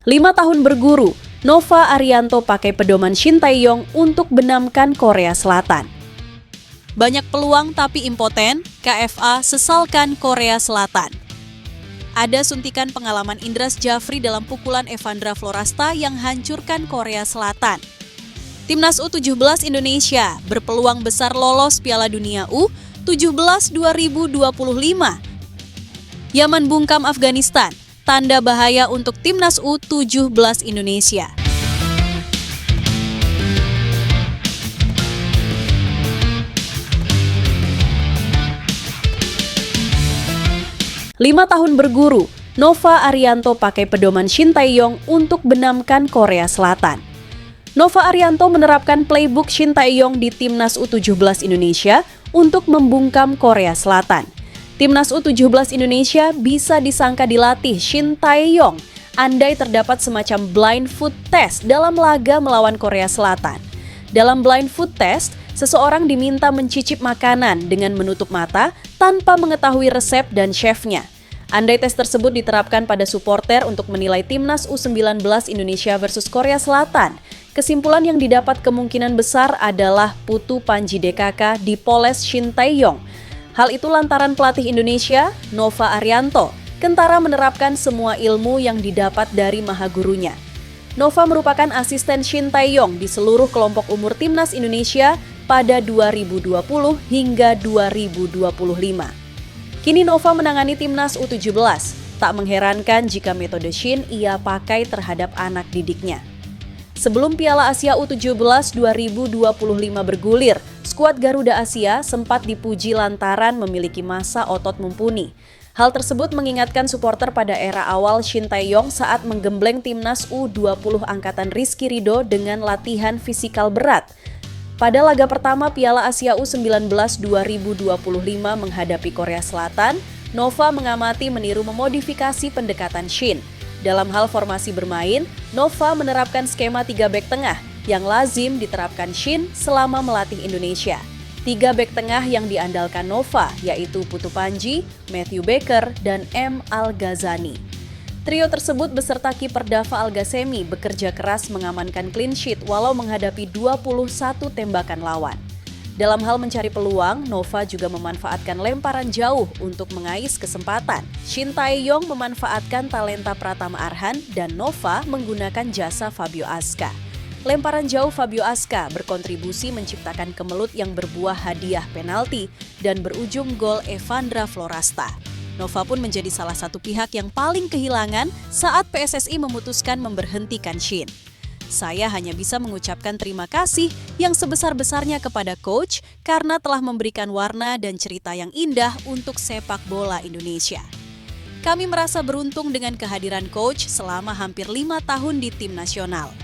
5 tahun berguru, Nova Arianto pakai pedoman Shin Tae-yong untuk benamkan Korea Selatan. Banyak peluang tapi impoten, KFA sesalkan Korea Selatan. Ada suntikan pengalaman Indras Jafri dalam pukulan Evandra Florasta yang hancurkan Korea Selatan. Timnas U17 Indonesia berpeluang besar lolos Piala Dunia U17 2025. Yaman bungkam Afghanistan, tanda bahaya untuk Timnas U17 Indonesia. Lima tahun berguru, Nova Arianto pakai pedoman Shin Tae-yong untuk benamkan Korea Selatan. Nova Arianto menerapkan playbook Shin Tae-yong di Timnas U17 Indonesia untuk membungkam Korea Selatan. Timnas U17 Indonesia bisa disangka dilatih Shin Tae-yong andai terdapat semacam blind food test dalam laga melawan Korea Selatan. Dalam blind food test, seseorang diminta mencicip makanan dengan menutup mata tanpa mengetahui resep dan chefnya. Andai tes tersebut diterapkan pada supporter untuk menilai Timnas U19 Indonesia versus Korea Selatan, kesimpulan yang didapat kemungkinan besar adalah Putu Panji DKK dipoles Shin Tae-yong. Hal itu lantaran pelatih Indonesia, Nova Arianto, kentara menerapkan semua ilmu yang didapat dari mahagurunya. Nova merupakan asisten Shin Tae-yong di seluruh kelompok umur Timnas Indonesia pada 2020 hingga 2025. Kini Nova menangani Timnas U17. Tak mengherankan jika metode Shin ia pakai terhadap anak didiknya. Sebelum Piala Asia U17 2025 bergulir, skuad Garuda Asia sempat dipuji lantaran memiliki massa otot mumpuni. Hal tersebut mengingatkan supporter pada era awal Shin Tae-yong saat menggembleng Timnas U20 angkatan Rizky Ridho dengan latihan fisikal berat. Pada laga pertama Piala Asia U19 2025 menghadapi Korea Selatan, Nova mengamati meniru memodifikasi pendekatan Shin. Dalam hal formasi bermain, Nova menerapkan skema 3 bek tengah yang lazim diterapkan Shin selama melatih Indonesia. 3 bek tengah yang diandalkan Nova yaitu Putu Panji, Matthew Baker, dan M. Al-Ghazani. Trio tersebut beserta kiper Dava Al-Ghasemi bekerja keras mengamankan clean sheet walau menghadapi 21 tembakan lawan. Dalam hal mencari peluang, Nova juga memanfaatkan lemparan jauh untuk mengais kesempatan. Shin Tae-yong memanfaatkan talenta Pratama Arhan dan Nova menggunakan jasa Fabio Aska. Lemparan jauh Fabio Aska berkontribusi menciptakan kemelut yang berbuah hadiah penalti dan berujung gol Evandra Florasta. Nova pun menjadi salah satu pihak yang paling kehilangan saat PSSI memutuskan memberhentikan Shin. Saya hanya bisa mengucapkan terima kasih yang sebesar-besarnya kepada coach karena telah memberikan warna dan cerita yang indah untuk sepak bola Indonesia. Kami merasa beruntung dengan kehadiran coach selama hampir 5 tahun di tim nasional.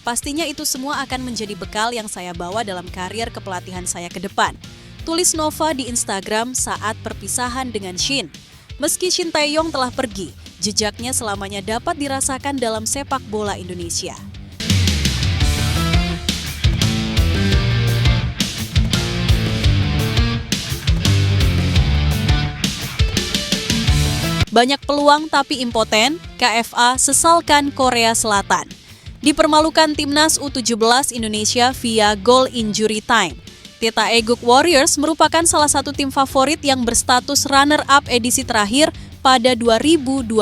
Pastinya itu semua akan menjadi bekal yang saya bawa dalam karier kepelatihan saya ke depan. Tulis Nova di Instagram saat perpisahan dengan Shin. Meski Shin Tae-yong telah pergi, jejaknya selamanya dapat dirasakan dalam sepak bola Indonesia. Banyak peluang tapi impoten, KFA sesalkan Korea Selatan. Dipermalukan Timnas U17 Indonesia via goal injury time. Theta Eguk Warriors merupakan salah satu tim favorit yang berstatus runner-up edisi terakhir pada 2023.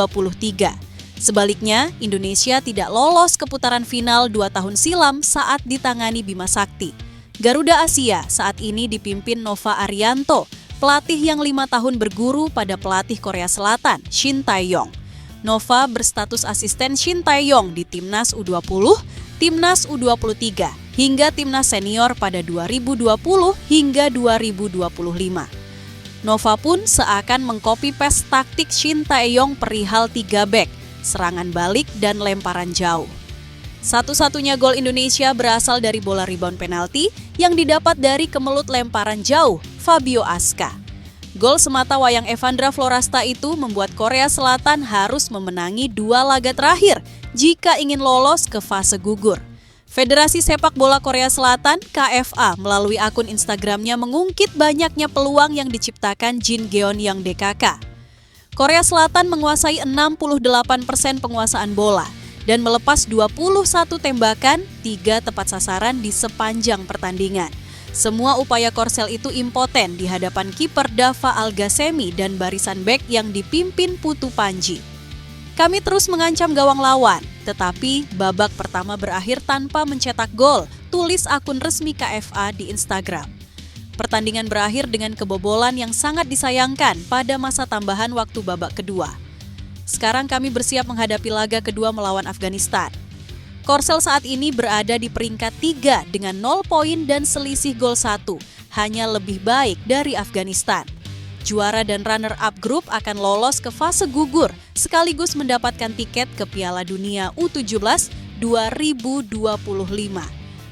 Sebaliknya, Indonesia tidak lolos ke putaran final 2 tahun silam saat ditangani Bima Sakti. Garuda Asia saat ini dipimpin Nova Arianto, pelatih yang 5 tahun berguru pada pelatih Korea Selatan, Shin Tae-yong. Nova berstatus asisten Shin Tae-yong di Timnas U20, Timnas U23, hingga Timnas Senior pada 2020 hingga 2025. Nova pun seakan mengcopy-paste taktik Shin Tae-yong perihal 3 bek, serangan balik dan lemparan jauh. Satu-satunya gol Indonesia berasal dari bola rebound penalti yang didapat dari kemelut lemparan jauh Fabio Aska. Gol semata wayang Evandra Florasta itu membuat Korea Selatan harus memenangi 2 laga terakhir jika ingin lolos ke fase gugur. Federasi Sepak Bola Korea Selatan (KFA) melalui akun Instagramnya mengungkit banyaknya peluang yang diciptakan Jin Geon-yang DKK. Korea Selatan menguasai 68% penguasaan bola. dan melepas 21 tembakan, 3 tepat sasaran di sepanjang pertandingan. Semua upaya Korsel itu impoten di hadapan kiper Dava Algasemi dan barisan bek yang dipimpin Putu Panji. Kami terus mengancam gawang lawan, tetapi babak pertama berakhir tanpa mencetak gol, tulis akun resmi KFA di Instagram. Pertandingan berakhir dengan kebobolan yang sangat disayangkan pada masa tambahan waktu babak kedua. Sekarang kami bersiap menghadapi laga kedua melawan Afghanistan. Korsel saat ini berada di peringkat 3 dengan 0 poin dan selisih gol 1, hanya lebih baik dari Afghanistan. Juara dan runner-up grup akan lolos ke fase gugur sekaligus mendapatkan tiket ke Piala Dunia U17 2025.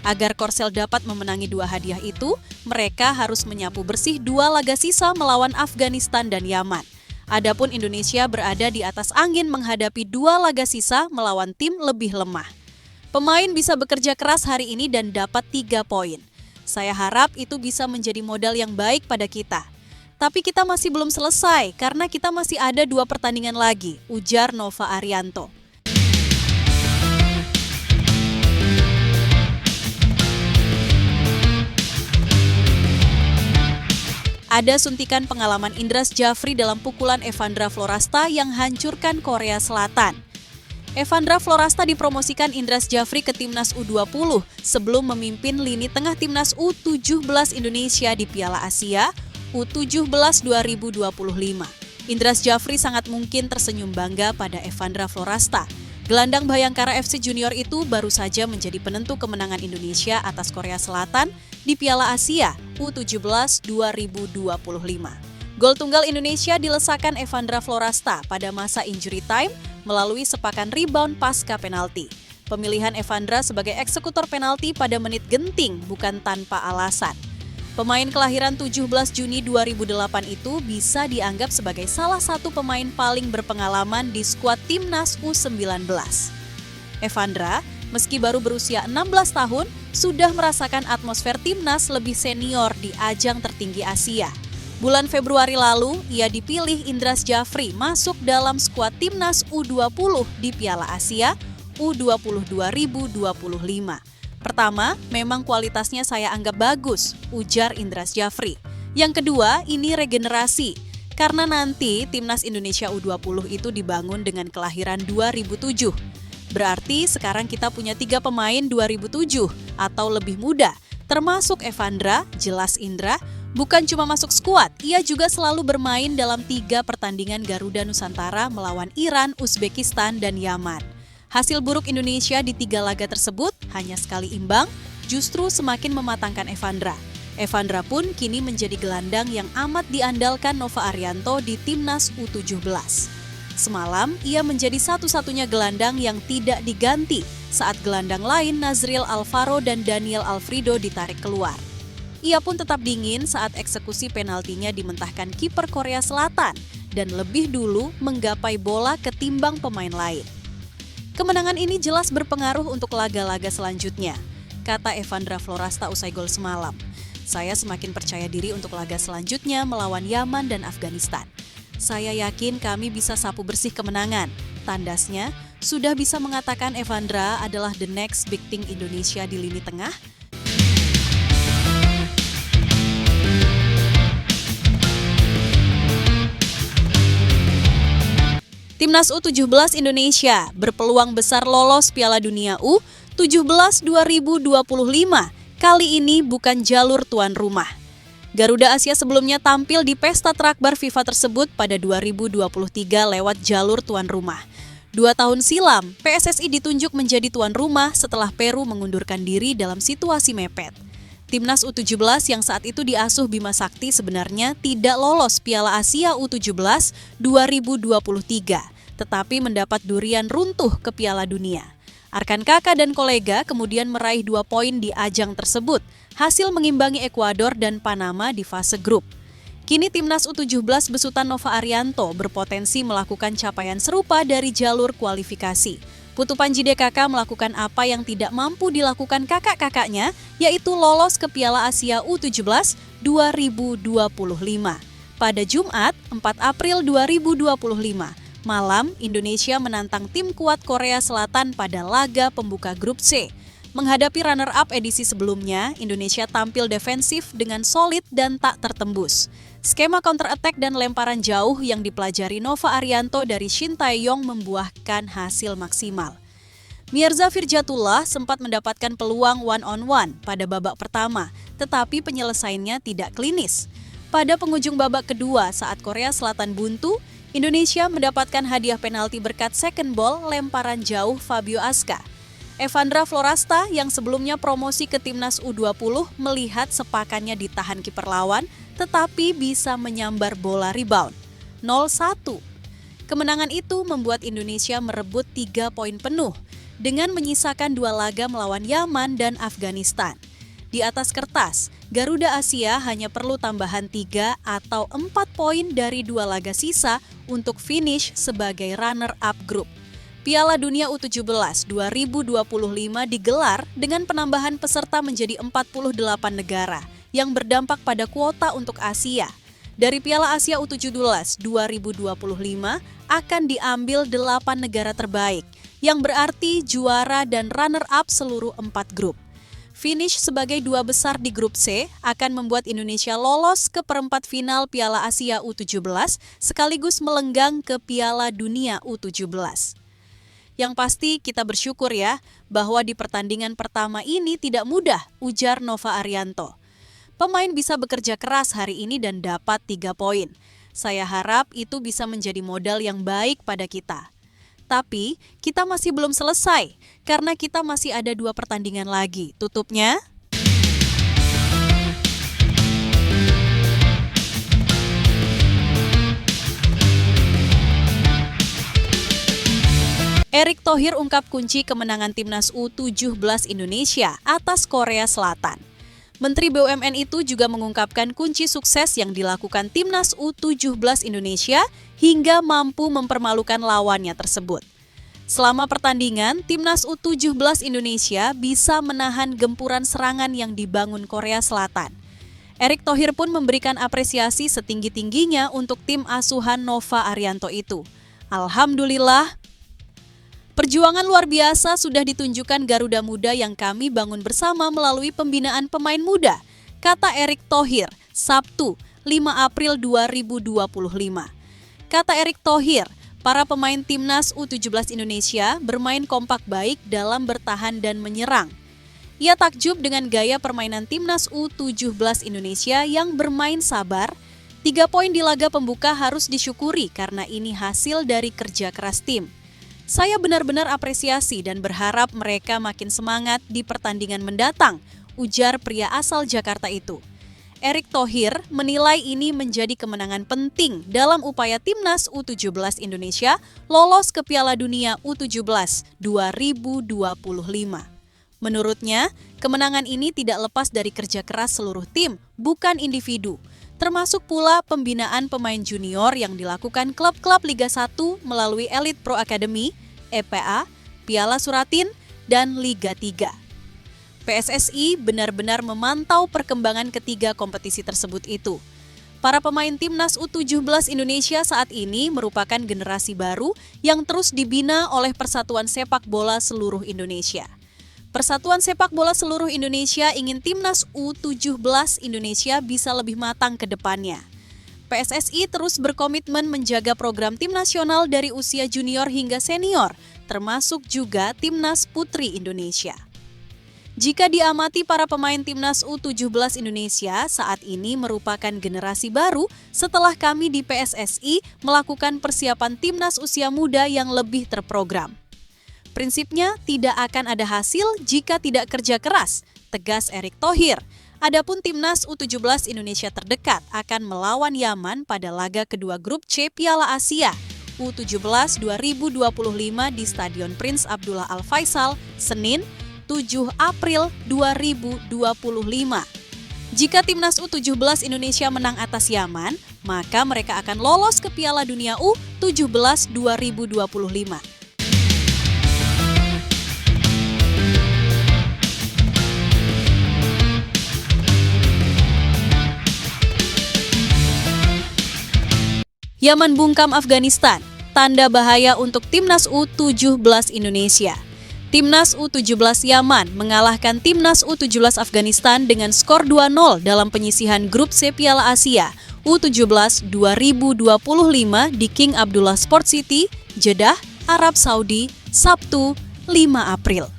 Agar Korsel dapat memenangi 2 hadiah itu, mereka harus menyapu bersih 2 laga sisa melawan Afghanistan dan Yaman. Adapun Indonesia berada di atas angin menghadapi 2 laga sisa melawan tim lebih lemah. Pemain bisa bekerja keras hari ini dan dapat 3 poin. Saya harap itu bisa menjadi modal yang baik pada kita. Tapi kita masih belum selesai karena kita masih ada 2 pertandingan lagi, ujar Nova Arianto. Ada suntikan pengalaman Indras Jafri dalam pukulan Evandra Florasta yang hancurkan Korea Selatan. Evandra Florasta dipromosikan Indras Jafri ke Timnas U20 sebelum memimpin lini tengah Timnas U17 Indonesia di Piala Asia U17 2025. Indras Jafri sangat mungkin tersenyum bangga pada Evandra Florasta. Gelandang Bhayangkara FC Junior itu baru saja menjadi penentu kemenangan Indonesia atas Korea Selatan di Piala Asia U17 2025. Gol tunggal Indonesia dilesakan Evandra Florasta pada masa injury time melalui sepakan rebound pasca penalti. Pemilihan Evandra sebagai eksekutor penalti pada menit genting bukan tanpa alasan. Pemain kelahiran 17 Juni 2008 itu bisa dianggap sebagai salah satu pemain paling berpengalaman di skuad Timnas U19. Evandra, meski baru berusia 16 tahun, sudah merasakan atmosfer Timnas lebih senior di ajang tertinggi Asia. Bulan Februari lalu, ia dipilih Indras Jafri masuk dalam skuad Timnas U20 di Piala Asia U20 2025. Pertama, memang kualitasnya saya anggap bagus, ujar Indras Jafri. Yang kedua, ini regenerasi. Karena nanti Timnas Indonesia U20 itu dibangun dengan kelahiran 2007. Berarti sekarang kita punya 3 pemain 2007 atau lebih muda, termasuk Evandra, jelas Indra, bukan cuma masuk skuad, ia juga selalu bermain dalam 3 pertandingan Garuda Nusantara melawan Iran, Uzbekistan, dan Yaman. Hasil buruk Indonesia di 3 laga tersebut, hanya sekali imbang, justru semakin mematangkan Evandra. Evandra pun kini menjadi gelandang yang amat diandalkan Nova Arianto di Timnas U17. Semalam, ia menjadi satu-satunya gelandang yang tidak diganti saat gelandang lain Nazril Alvaro dan Daniel Alfredo ditarik keluar. Ia pun tetap dingin saat eksekusi penaltinya dimentahkan kiper Korea Selatan dan lebih dulu menggapai bola ketimbang pemain lain. Kemenangan ini jelas berpengaruh untuk laga-laga selanjutnya, kata Evandra Florasta usai gol semalam. Saya semakin percaya diri untuk laga selanjutnya melawan Yaman dan Afghanistan. Saya yakin kami bisa sapu bersih kemenangan. Tandasnya, sudah bisa mengatakan Evandra adalah the next big thing Indonesia di lini tengah. Timnas U17 Indonesia berpeluang besar lolos Piala Dunia U17 2025. Kali ini bukan jalur tuan rumah. Garuda Asia sebelumnya tampil di pesta terakbar FIFA tersebut pada 2023 lewat jalur tuan rumah. 2 tahun silam, PSSI ditunjuk menjadi tuan rumah setelah Peru mengundurkan diri dalam situasi mepet. Timnas U17 yang saat itu diasuh Bima Sakti sebenarnya tidak lolos Piala Asia U17 2023, tetapi mendapat durian runtuh ke Piala Dunia. Arkan kakak dan kolega kemudian meraih 2 poin di ajang tersebut, hasil mengimbangi Ekuador dan Panama di fase grup. Kini Timnas U17 besutan Nova Arianto berpotensi melakukan capaian serupa dari jalur kualifikasi. Putu Panji DKK melakukan apa yang tidak mampu dilakukan kakak-kakaknya, yaitu lolos ke Piala Asia U17 2025. Pada Jumat, 4 April 2025, Malam, Indonesia menantang tim kuat Korea Selatan pada laga pembuka grup C. Menghadapi runner-up edisi sebelumnya, Indonesia tampil defensif dengan solid dan tak tertembus. Skema counter-attack dan lemparan jauh yang dipelajari Nova Arianto dari Shin Tae-yong membuahkan hasil maksimal. Mirza Firjatullah sempat mendapatkan peluang one-on-one pada babak pertama, tetapi penyelesaiannya tidak klinis. Pada penghujung babak kedua saat Korea Selatan buntu, Indonesia mendapatkan hadiah penalti berkat second ball lemparan jauh Fabio Aska. Evandra Florasta yang sebelumnya promosi ke Timnas U20 melihat sepakannya ditahan kiper lawan, tetapi bisa menyambar bola rebound. 0-1. Kemenangan itu membuat Indonesia merebut 3 poin penuh, dengan menyisakan 2 laga melawan Yaman dan Afghanistan. Di atas kertas, Garuda Asia hanya perlu tambahan 3 atau 4 poin dari 2 laga sisa untuk finish sebagai runner-up grup. Piala Dunia U17 2025 digelar dengan penambahan peserta menjadi 48 negara yang berdampak pada kuota untuk Asia. Dari Piala Asia U17 2025 akan diambil 8 negara terbaik, yang berarti juara dan runner-up seluruh 4 grup. Finish sebagai 2 besar di grup C akan membuat Indonesia lolos ke perempat final Piala Asia U17 sekaligus melenggang ke Piala Dunia U17. Yang pasti kita bersyukur ya bahwa di pertandingan pertama ini tidak mudah, ujar Nova Arianto. Pemain bisa bekerja keras hari ini dan dapat 3 poin. Saya harap itu bisa menjadi modal yang baik pada kita. Tapi kita masih belum selesai karena kita masih ada 2 pertandingan lagi. Tutupnya, Erick Thohir ungkap kunci kemenangan Timnas U17 Indonesia atas Korea Selatan. Menteri BUMN itu juga mengungkapkan kunci sukses yang dilakukan Timnas U17 Indonesia hingga mampu mempermalukan lawannya tersebut. Selama pertandingan, Timnas U17 Indonesia bisa menahan gempuran serangan yang dibangun Korea Selatan. Erick Thohir pun memberikan apresiasi setinggi-tingginya untuk tim asuhan Nova Arianto itu. Alhamdulillah, perjuangan luar biasa sudah ditunjukkan Garuda Muda yang kami bangun bersama melalui pembinaan pemain muda, kata Erick Thohir, Sabtu, 5 April 2025. Kata Erick Thohir, para pemain Timnas U17 Indonesia bermain kompak baik dalam bertahan dan menyerang. Ia takjub dengan gaya permainan Timnas U17 Indonesia yang bermain sabar. 3 poin di laga pembuka harus disyukuri karena ini hasil dari kerja keras tim. Saya benar-benar apresiasi dan berharap mereka makin semangat di pertandingan mendatang, ujar pria asal Jakarta itu. Erick Thohir menilai ini menjadi kemenangan penting dalam upaya Timnas U17 Indonesia lolos ke Piala Dunia U17 2025. Menurutnya, kemenangan ini tidak lepas dari kerja keras seluruh tim, bukan individu. Termasuk pula pembinaan pemain junior yang dilakukan klub-klub Liga 1 melalui Elite Pro Academy, EPA, Piala Suratin, dan Liga 3. PSSI benar-benar memantau perkembangan ketiga kompetisi tersebut itu. Para pemain Timnas U17 Indonesia saat ini merupakan generasi baru yang terus dibina oleh Persatuan Sepak Bola Seluruh Indonesia. Persatuan Sepak Bola Seluruh Indonesia ingin Timnas U17 Indonesia bisa lebih matang ke depannya. PSSI terus berkomitmen menjaga program tim nasional dari usia junior hingga senior, termasuk juga Timnas Putri Indonesia. Jika diamati para pemain Timnas U17 Indonesia saat ini merupakan generasi baru setelah kami di PSSI melakukan persiapan Timnas usia muda yang lebih terprogram. Prinsipnya tidak akan ada hasil jika tidak kerja keras, tegas Erick Thohir. Adapun Timnas U17 Indonesia terdekat akan melawan Yaman pada laga kedua grup C Piala Asia U17 2025 di Stadion Prince Abdullah Al Faisal, Senin, 7 April 2025. Jika Timnas U17 Indonesia menang atas Yaman, maka mereka akan lolos ke Piala Dunia U17 2025. Yaman bungkam Afghanistan. tanda bahaya untuk Timnas U17 Indonesia. Timnas U17 Yaman mengalahkan Timnas U17 Afghanistan dengan skor 2-0 dalam penyisihan grup C Piala Asia U17 2025 di King Abdullah Sport City, Jeddah, Arab Saudi, Sabtu 5 April.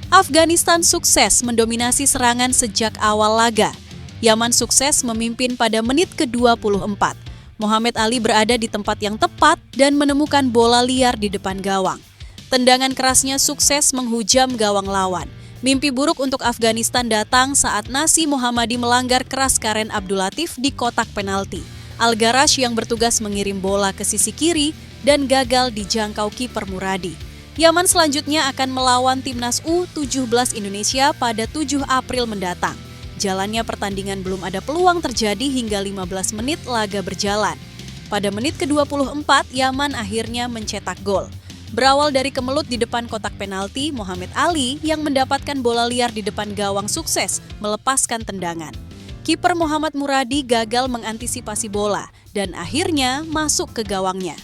Afghanistan sukses mendominasi serangan sejak awal laga. Yaman sukses memimpin pada menit ke-24. Muhammad Ali berada di tempat yang tepat dan menemukan bola liar di depan gawang. Tendangan kerasnya sukses menghujam gawang lawan. Mimpi buruk untuk Afghanistan datang saat Nasi Muhammadi melanggar keras Karen Abdulatif di kotak penalti. Al-Garash yang bertugas mengirim bola ke sisi kiri dan gagal dijangkau kiper Muradi. Yaman selanjutnya akan melawan Timnas U17 Indonesia pada 7 April mendatang. Jalannya pertandingan belum ada peluang terjadi hingga 15 menit laga berjalan. Pada menit ke-24, Yaman akhirnya mencetak gol. Berawal dari kemelut di depan kotak penalti, Muhammad Ali yang mendapatkan bola liar di depan gawang sukses melepaskan tendangan. Kiper Muhammad Muradi gagal mengantisipasi bola dan akhirnya masuk ke gawangnya.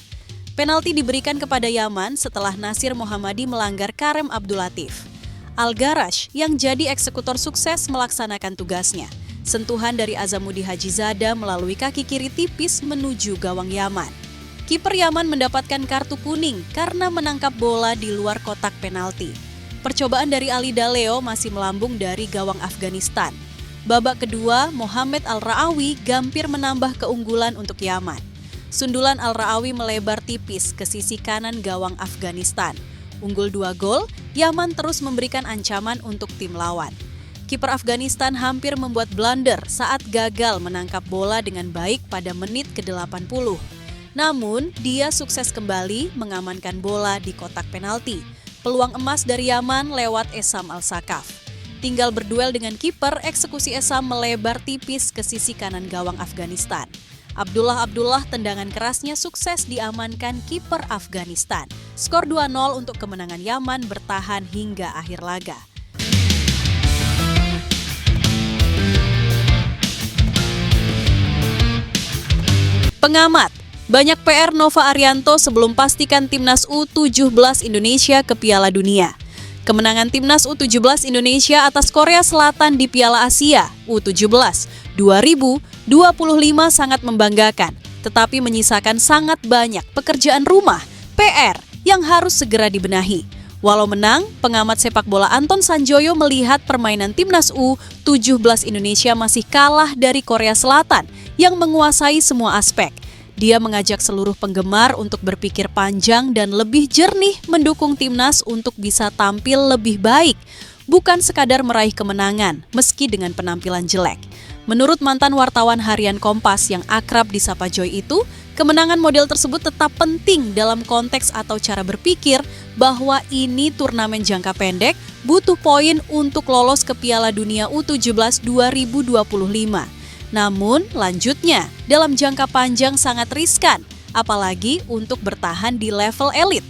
Penalti diberikan kepada Yaman setelah Nasir Muhammadi melanggar Karem Abdulatif. Al-Garash yang jadi eksekutor sukses melaksanakan tugasnya. Sentuhan dari Azamudi Hajizada melalui kaki kiri tipis menuju gawang Yaman. Kiper Yaman mendapatkan kartu kuning karena menangkap bola di luar kotak penalti. Percobaan dari Ali Daleo masih melambung dari gawang Afghanistan. Babak kedua, Mohamed Al-Ra'awi gampir menambah keunggulan untuk Yaman. Sundulan Al-Ra'awi melebar tipis ke sisi kanan gawang Afghanistan. Unggul 2 gol, Yaman terus memberikan ancaman untuk tim lawan. Kiper Afghanistan hampir membuat blunder saat gagal menangkap bola dengan baik pada menit ke-80. Namun, dia sukses kembali mengamankan bola di kotak penalti. Peluang emas dari Yaman lewat Essam Al-Sakaf. Tinggal berduel dengan kiper, eksekusi Essam melebar tipis ke sisi kanan gawang Afghanistan. Abdullah tendangan kerasnya sukses diamankan kiper Afghanistan. Skor 2-0 untuk kemenangan Yaman bertahan hingga akhir laga. Pengamat, banyak PR Nova Arianto sebelum pastikan Timnas U17 Indonesia ke Piala Dunia. Kemenangan Timnas U17 Indonesia atas Korea Selatan di Piala Asia U17 2025 sangat membanggakan, tetapi menyisakan sangat banyak pekerjaan rumah, PR, yang harus segera dibenahi. Walau menang, pengamat sepak bola Anton Sanjoyo melihat permainan Timnas U17 Indonesia masih kalah dari Korea Selatan yang menguasai semua aspek. Dia mengajak seluruh penggemar untuk berpikir panjang dan lebih jernih mendukung Timnas untuk bisa tampil lebih baik, bukan sekadar meraih kemenangan meski dengan penampilan jelek. Menurut mantan wartawan harian Kompas yang akrab disapa Joy itu, kemenangan model tersebut tetap penting dalam konteks atau cara berpikir bahwa ini turnamen jangka pendek, butuh poin untuk lolos ke Piala Dunia U17 2025. Namun, lanjutnya, dalam jangka panjang sangat riskan, apalagi untuk bertahan di level elit.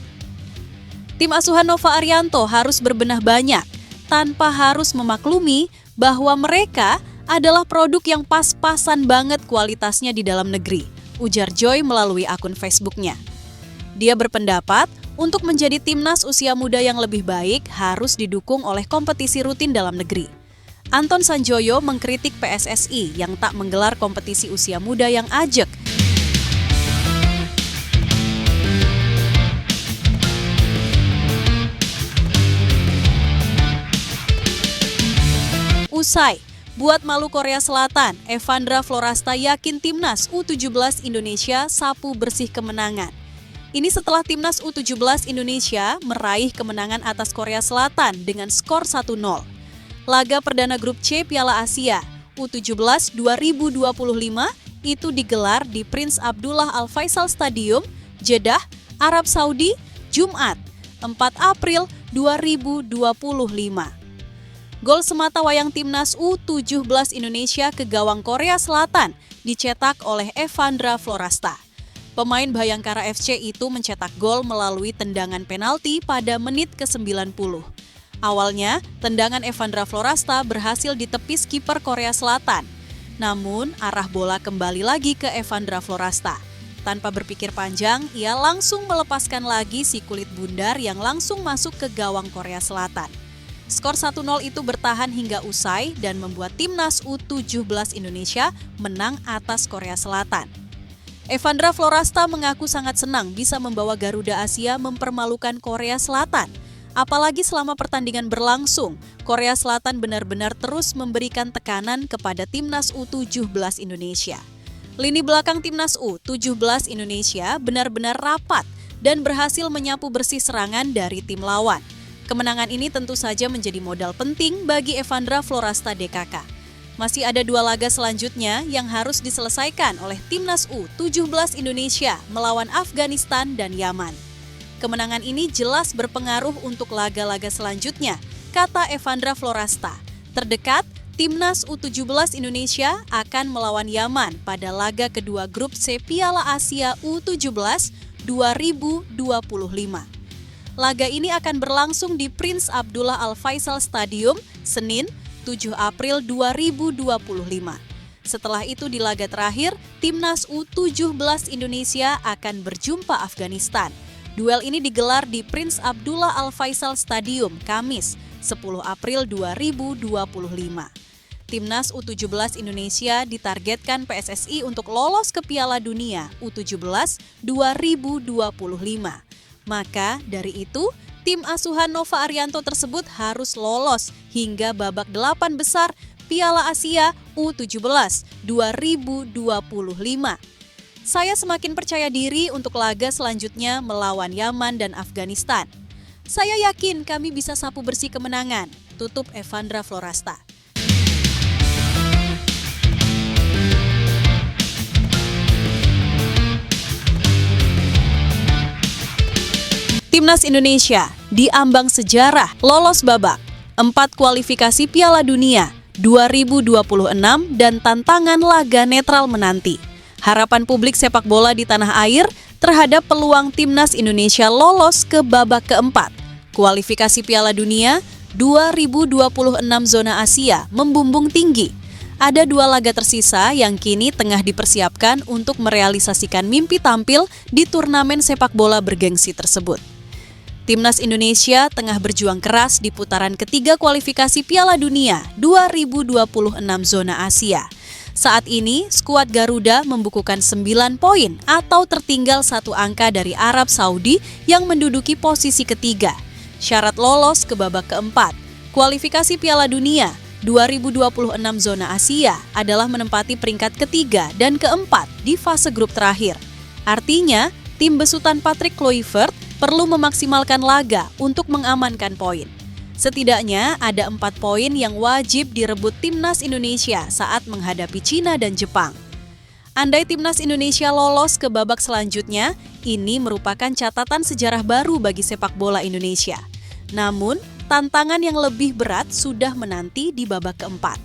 Tim asuhan Nova Arianto harus berbenah banyak, tanpa harus memaklumi bahwa mereka adalah produk yang pas-pasan banget kualitasnya di dalam negeri, ujar Joy melalui akun Facebooknya. Dia berpendapat, untuk menjadi timnas usia muda yang lebih baik harus didukung oleh kompetisi rutin dalam negeri. Anton Sanjoyo mengkritik PSSI yang tak menggelar kompetisi usia muda yang ajek. Usai buat malu Korea Selatan, Evandra Florasta yakin Timnas U17 Indonesia sapu bersih kemenangan. Ini setelah Timnas U17 Indonesia meraih kemenangan atas Korea Selatan dengan skor 1-0. Laga perdana grup C Piala Asia U17 2025 itu digelar di Prince Abdullah Al Faisal Stadium, Jeddah, Arab Saudi, Jumat, 4 April 2025. Gol semata wayang Timnas U17 Indonesia ke gawang Korea Selatan dicetak oleh Evandra Florasta. Pemain Bayangkara FC itu mencetak gol melalui tendangan penalti pada menit ke-90. Awalnya, tendangan Evandra Florasta berhasil ditepis kiper Korea Selatan. Namun, arah bola kembali lagi ke Evandra Florasta. Tanpa berpikir panjang, ia langsung melepaskan lagi si kulit bundar yang langsung masuk ke gawang Korea Selatan. Skor 1-0 itu bertahan hingga usai dan membuat timnas U17 Indonesia menang atas Korea Selatan. Evandra Florasta mengaku sangat senang bisa membawa Garuda Asia mempermalukan Korea Selatan. Apalagi selama pertandingan berlangsung, Korea Selatan benar-benar terus memberikan tekanan kepada timnas U17 Indonesia. Lini belakang timnas U17 Indonesia benar-benar rapat dan berhasil menyapu bersih serangan dari tim lawan. Kemenangan ini tentu saja menjadi modal penting bagi Evandra Florasta DKK. Masih ada 2 laga selanjutnya yang harus diselesaikan oleh timnas U17 Indonesia melawan Afghanistan dan Yaman. Kemenangan ini jelas berpengaruh untuk laga-laga selanjutnya, kata Evandra Florasta. Terdekat, timnas U17 Indonesia akan melawan Yaman pada laga kedua grup C Piala Asia U17 2025. Laga ini akan berlangsung di Prince Abdullah Al Faisal Stadium, Senin, 7 April 2025. Setelah itu di laga terakhir, timnas U17 Indonesia akan berjumpa Afghanistan. Duel ini digelar di Prince Abdullah Al Faisal Stadium, Kamis, 10 April 2025. Timnas U17 Indonesia ditargetkan PSSI untuk lolos ke Piala Dunia U17 2025. Maka dari itu, tim asuhan Nova Arianto tersebut harus lolos hingga babak 8 besar Piala Asia U17 2025. Saya semakin percaya diri untuk laga selanjutnya melawan Yaman dan Afghanistan. Saya yakin kami bisa sapu bersih kemenangan, tutup Evandra Florasta. Timnas Indonesia diambang sejarah lolos babak 4 kualifikasi Piala Dunia 2026 dan tantangan laga netral menanti. Harapan publik sepak bola di tanah air terhadap peluang timnas Indonesia lolos ke babak keempat. Kualifikasi Piala Dunia 2026 zona Asia membumbung tinggi. Ada 2 laga tersisa yang kini tengah dipersiapkan untuk merealisasikan mimpi tampil di turnamen sepak bola bergengsi tersebut. Timnas Indonesia tengah berjuang keras di putaran ketiga kualifikasi Piala Dunia 2026 zona Asia. Saat ini, skuad Garuda membukukan 9 poin atau tertinggal 1 angka dari Arab Saudi yang menduduki posisi ketiga. Syarat lolos ke babak keempat, kualifikasi Piala Dunia 2026 zona Asia adalah menempati peringkat ketiga dan keempat di fase grup terakhir. Artinya, tim besutan Patrick Kluivert perlu memaksimalkan laga untuk mengamankan poin. Setidaknya ada 4 poin yang wajib direbut timnas Indonesia saat menghadapi Cina dan Jepang. Andai timnas Indonesia lolos ke babak selanjutnya, ini merupakan catatan sejarah baru bagi sepak bola Indonesia. Namun, tantangan yang lebih berat sudah menanti di babak keempat.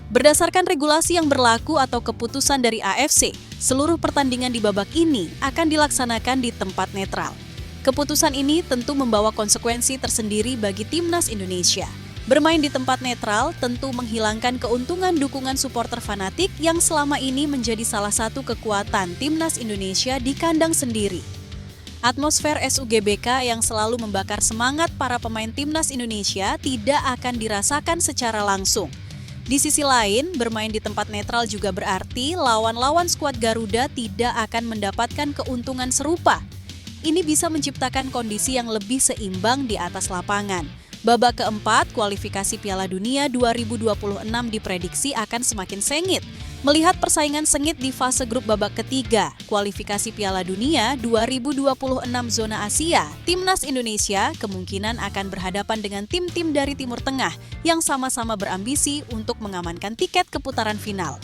Berdasarkan regulasi yang berlaku atau keputusan dari AFC, seluruh pertandingan di babak ini akan dilaksanakan di tempat netral. Keputusan ini tentu membawa konsekuensi tersendiri bagi timnas Indonesia. Bermain di tempat netral tentu menghilangkan keuntungan dukungan supporter fanatik yang selama ini menjadi salah satu kekuatan timnas Indonesia di kandang sendiri. Atmosfer SUGBK yang selalu membakar semangat para pemain timnas Indonesia tidak akan dirasakan secara langsung. Di sisi lain, bermain di tempat netral juga berarti lawan-lawan skuad Garuda tidak akan mendapatkan keuntungan serupa. Ini bisa menciptakan kondisi yang lebih seimbang di atas lapangan. Babak keempat, kualifikasi Piala Dunia 2026 diprediksi akan semakin sengit. Melihat persaingan sengit di fase grup babak ketiga, kualifikasi Piala Dunia 2026 zona Asia, timnas Indonesia kemungkinan akan berhadapan dengan tim-tim dari Timur Tengah yang sama-sama berambisi untuk mengamankan tiket ke putaran final.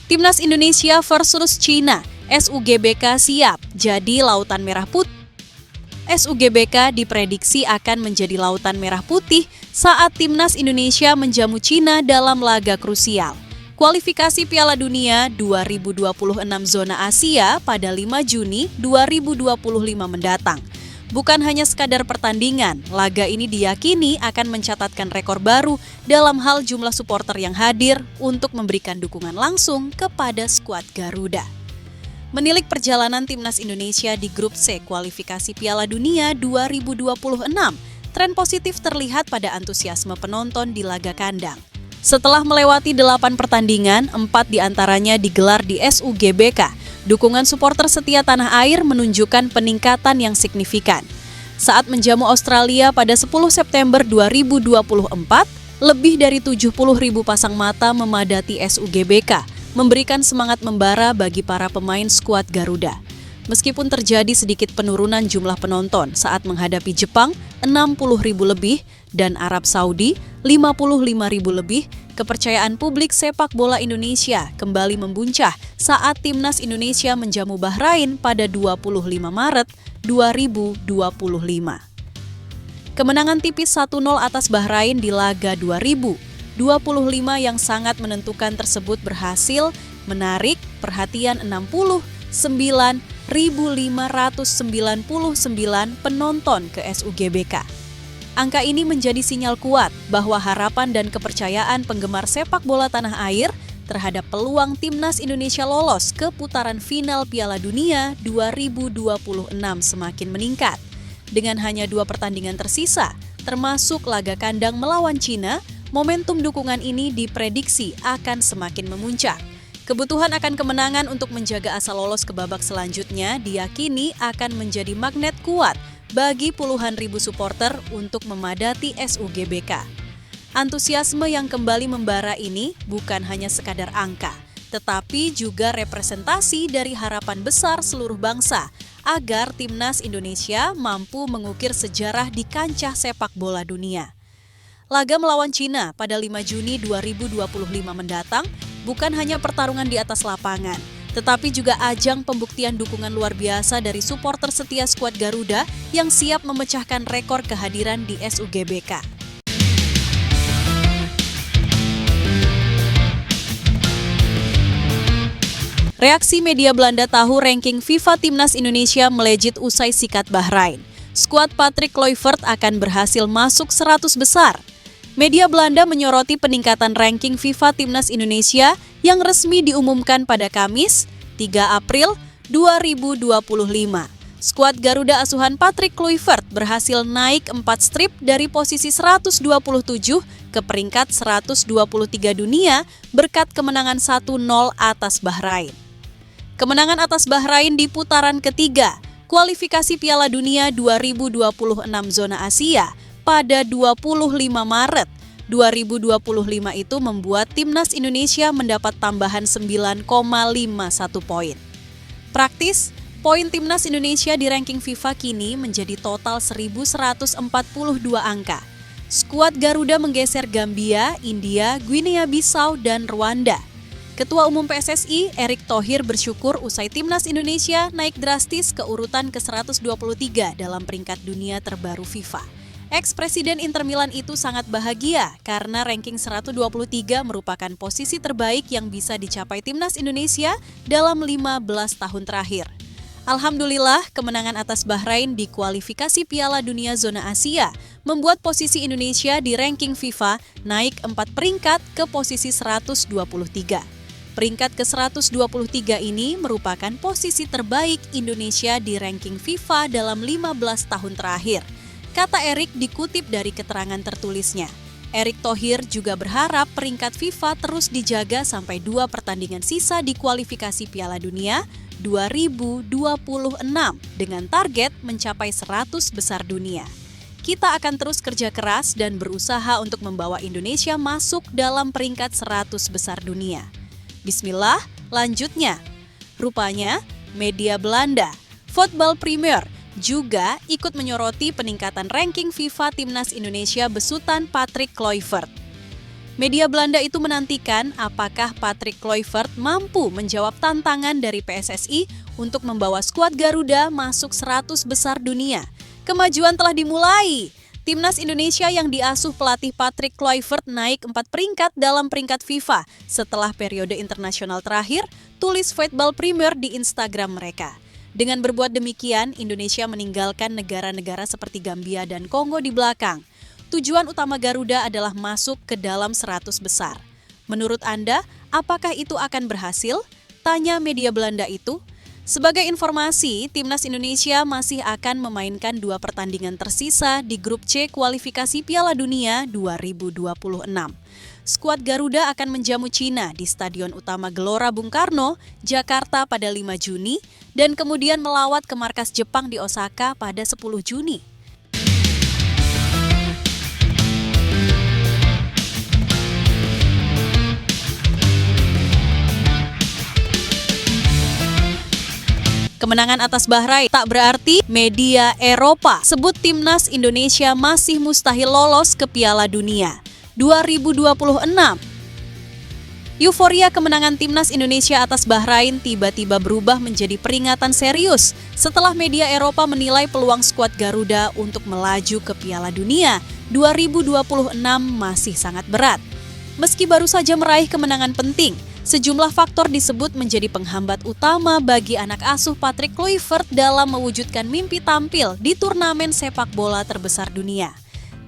Timnas Indonesia versus Cina, SUGBK siap jadi lautan merah putih. SUGBK diprediksi akan menjadi lautan merah putih saat Timnas Indonesia menjamu Cina dalam laga krusial. Kualifikasi Piala Dunia 2026 zona Asia pada 5 Juni 2025 mendatang. Bukan hanya sekadar pertandingan, laga ini diyakini akan mencatatkan rekor baru dalam hal jumlah supporter yang hadir untuk memberikan dukungan langsung kepada skuad Garuda. Menilik perjalanan timnas Indonesia di grup C kualifikasi Piala Dunia 2026, tren positif terlihat pada antusiasme penonton di laga kandang. Setelah melewati 8 pertandingan, 4 diantaranya digelar di SUGBK. Dukungan supporter setia tanah air menunjukkan peningkatan yang signifikan. Saat menjamu Australia pada 10 September 2024, lebih dari 70.000 pasang mata memadati SUGBK, memberikan semangat membara bagi para pemain skuad Garuda. Meskipun terjadi sedikit penurunan jumlah penonton saat menghadapi Jepang 60.000 lebih dan Arab Saudi 55.000 lebih, kepercayaan publik sepak bola Indonesia kembali membuncah saat timnas Indonesia menjamu Bahrain pada 25 Maret 2025. Kemenangan tipis 1-0 atas Bahrain di laga 2025 yang sangat menentukan tersebut berhasil menarik perhatian 69.599 penonton ke SUGBK. Angka ini menjadi sinyal kuat bahwa harapan dan kepercayaan penggemar sepak bola tanah air terhadap peluang timnas Indonesia lolos ke putaran final Piala Dunia 2026 semakin meningkat. Dengan hanya 2 pertandingan tersisa, termasuk laga kandang melawan Cina, momentum dukungan ini diprediksi akan semakin memuncak. Kebutuhan akan kemenangan untuk menjaga asa lolos ke babak selanjutnya diyakini akan menjadi magnet kuat bagi puluhan ribu supporter untuk memadati SUGBK. Antusiasme yang kembali membara ini bukan hanya sekadar angka, tetapi juga representasi dari harapan besar seluruh bangsa agar timnas Indonesia mampu mengukir sejarah di kancah sepak bola dunia. Laga melawan Cina pada 5 Juni 2025 mendatang bukan hanya pertarungan di atas lapangan, tetapi juga ajang pembuktian dukungan luar biasa dari supporter setia skuad Garuda yang siap memecahkan rekor kehadiran di SUGBK. Reaksi media Belanda tahu ranking FIFA Timnas Indonesia melejit usai sikat Bahrain. Skuad Patrick Kluivert akan berhasil masuk 100 besar. Media Belanda menyoroti peningkatan ranking FIFA Timnas Indonesia yang resmi diumumkan pada Kamis, 3 April 2025. Skuad Garuda asuhan Patrick Kluivert berhasil naik 4 strip dari posisi 127 ke peringkat 123 dunia berkat kemenangan 1-0 atas Bahrain. Kemenangan atas Bahrain di putaran ketiga kualifikasi Piala Dunia 2026 zona Asia pada 25 Maret 2025 itu membuat timnas Indonesia mendapat tambahan 9,51 poin. Praktis, poin timnas Indonesia di ranking FIFA kini menjadi total 1.142 angka. Skuad Garuda menggeser Gambia, India, Guinea-Bissau, dan Rwanda. Ketua Umum PSSI, Erick Thohir bersyukur usai timnas Indonesia naik drastis ke urutan ke-123 dalam peringkat dunia terbaru FIFA. Ex-Presiden Inter Milan itu sangat bahagia karena ranking 123 merupakan posisi terbaik yang bisa dicapai timnas Indonesia dalam 15 tahun terakhir. Alhamdulillah, kemenangan atas Bahrain di kualifikasi Piala Dunia zona Asia membuat posisi Indonesia di ranking FIFA naik 4 peringkat ke posisi 123. Peringkat ke-123 ini merupakan posisi terbaik Indonesia di ranking FIFA dalam 15 tahun terakhir, kata Erick dikutip dari keterangan tertulisnya. Erick Thohir juga berharap peringkat FIFA terus dijaga sampai 2 pertandingan sisa di kualifikasi Piala Dunia 2026 dengan target mencapai 100 besar dunia. Kita akan terus kerja keras dan berusaha untuk membawa Indonesia masuk dalam peringkat 100 besar dunia. Bismillah, lanjutnya. Rupanya, media Belanda, Voetbal Premier, juga ikut menyoroti peningkatan ranking FIFA Timnas Indonesia besutan Patrick Kluivert. Media Belanda itu menantikan apakah Patrick Kluivert mampu menjawab tantangan dari PSSI untuk membawa skuad Garuda masuk 100 besar dunia. Kemajuan telah dimulai. Timnas Indonesia yang diasuh pelatih Patrick Kluivert naik 4 peringkat dalam peringkat FIFA setelah periode internasional terakhir, tulis Voetbal Premier di Instagram mereka. Dengan berbuat demikian, Indonesia meninggalkan negara-negara seperti Gambia dan Kongo di belakang. Tujuan utama Garuda adalah masuk ke dalam 100 besar. Menurut Anda, apakah itu akan berhasil? Tanya media Belanda itu. Sebagai informasi, Timnas Indonesia masih akan memainkan 2 pertandingan tersisa di grup C kualifikasi Piala Dunia 2026. Skuad Garuda akan menjamu Cina di Stadion Utama Gelora Bung Karno, Jakarta pada 5 Juni dan kemudian melawat ke markas Jepang di Osaka pada 10 Juni. Kemenangan atas Bahrain tak berarti media Eropa sebut Timnas Indonesia masih mustahil lolos ke Piala Dunia 2026. Euforia kemenangan Timnas Indonesia atas Bahrain tiba-tiba berubah menjadi peringatan serius setelah media Eropa menilai peluang skuad Garuda untuk melaju ke Piala Dunia 2026 masih sangat berat. Meski baru saja meraih kemenangan penting, sejumlah faktor disebut menjadi penghambat utama bagi anak asuh Patrick Kluivert dalam mewujudkan mimpi tampil di turnamen sepak bola terbesar dunia.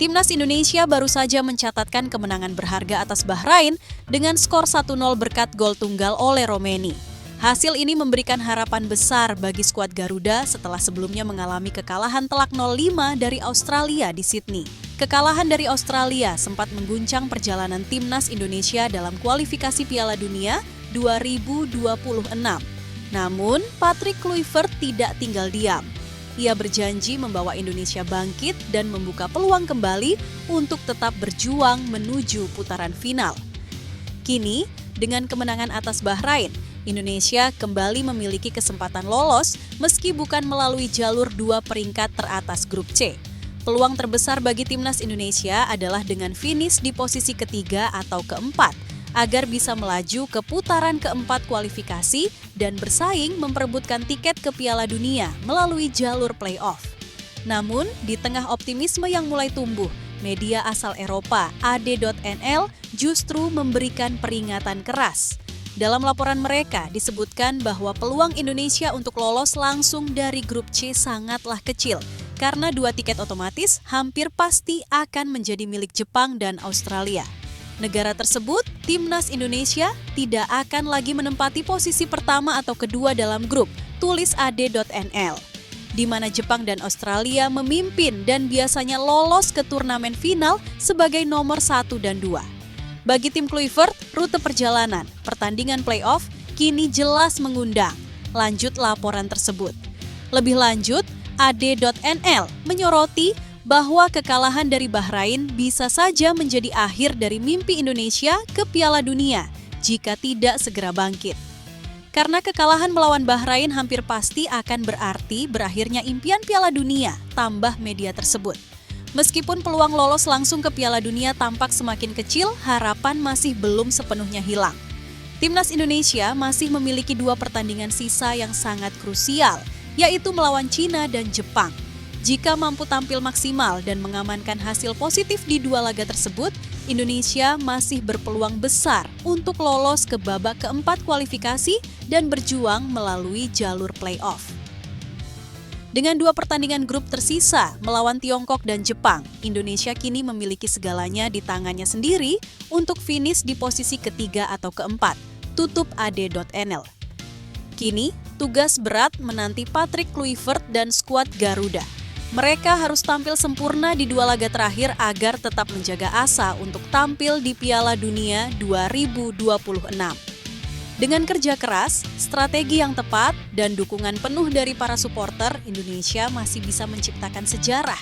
Timnas Indonesia baru saja mencatatkan kemenangan berharga atas Bahrain dengan skor 1-0 berkat gol tunggal oleh Romeni. Hasil ini memberikan harapan besar bagi skuad Garuda setelah sebelumnya mengalami kekalahan telak 0-5 dari Australia di Sydney. Kekalahan dari Australia sempat mengguncang perjalanan Timnas Indonesia dalam kualifikasi Piala Dunia 2026. Namun, Patrick Kluivert tidak tinggal diam. Ia berjanji membawa Indonesia bangkit dan membuka peluang kembali untuk tetap berjuang menuju putaran final. Kini, dengan kemenangan atas Bahrain, Indonesia kembali memiliki kesempatan lolos meski bukan melalui jalur 2 peringkat teratas grup C. Peluang terbesar bagi Timnas Indonesia adalah dengan finish di posisi ketiga atau keempat, agar bisa melaju ke putaran keempat kualifikasi dan bersaing memperebutkan tiket ke Piala Dunia melalui jalur play-off. Namun, di tengah optimisme yang mulai tumbuh, media asal Eropa, AD.NL, justru memberikan peringatan keras. Dalam laporan mereka disebutkan bahwa peluang Indonesia untuk lolos langsung dari grup C sangatlah kecil, karena 2 tiket otomatis hampir pasti akan menjadi milik Jepang dan Australia. Negara tersebut, Timnas Indonesia tidak akan lagi menempati posisi pertama atau kedua dalam grup, tulis AD.NL. Di mana Jepang dan Australia memimpin dan biasanya lolos ke turnamen final sebagai nomor 1 dan 2. Bagi tim Kluivert, rute perjalanan, pertandingan play-off kini jelas mengundang. Lanjut laporan tersebut. Lebih lanjut, AD.NL menyoroti bahwa kekalahan dari Bahrain bisa saja menjadi akhir dari mimpi Indonesia ke Piala Dunia jika tidak segera bangkit. Karena kekalahan melawan Bahrain hampir pasti akan berarti berakhirnya impian Piala Dunia, tambah media tersebut. Meskipun peluang lolos langsung ke Piala Dunia tampak semakin kecil, harapan masih belum sepenuhnya hilang. Timnas Indonesia masih memiliki 2 pertandingan sisa yang sangat krusial, yaitu melawan Cina dan Jepang. Jika mampu tampil maksimal dan mengamankan hasil positif di 2 laga tersebut, Indonesia masih berpeluang besar untuk lolos ke babak keempat kualifikasi dan berjuang melalui jalur play-off. Dengan 2 pertandingan grup tersisa melawan Tiongkok dan Jepang, Indonesia kini memiliki segalanya di tangannya sendiri untuk finish di posisi ketiga atau keempat, tutup AD.NL. Kini, tugas berat menanti Patrick Kluivert dan skuad Garuda. Mereka harus tampil sempurna di 2 laga terakhir agar tetap menjaga asa untuk tampil di Piala Dunia 2026. Dengan kerja keras, strategi yang tepat, dan dukungan penuh dari para supporter, Indonesia masih bisa menciptakan sejarah